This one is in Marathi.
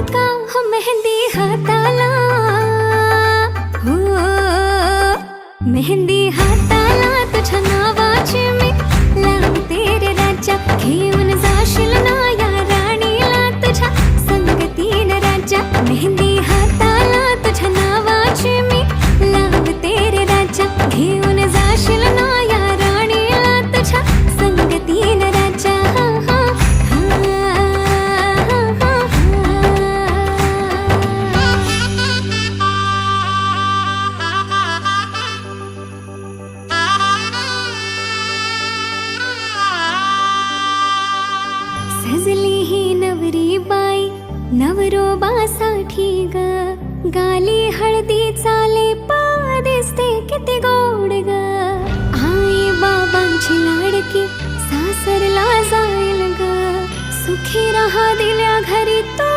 का हो मेहंदी हाताला, हो मेहंदी हाताला तुझ्या नावाची मी लावते रे राजा. घेऊन जाशील ना या राणीला तुझ्या संगतीन राजा. मेहंदी हाताला तुझ्या नावाची मी लावते रे राजा. घेऊन जाशील ना या राणीला तुझ्या संगतीन राजा. सजली ही नवरी बाई नवरोबासाठी ग. गाली हळदी चाले पा दिसते किती गोड ग. आई बाबांची लाडकी सासरला जाईल ग. सुखी राहा दिल्या घरी तो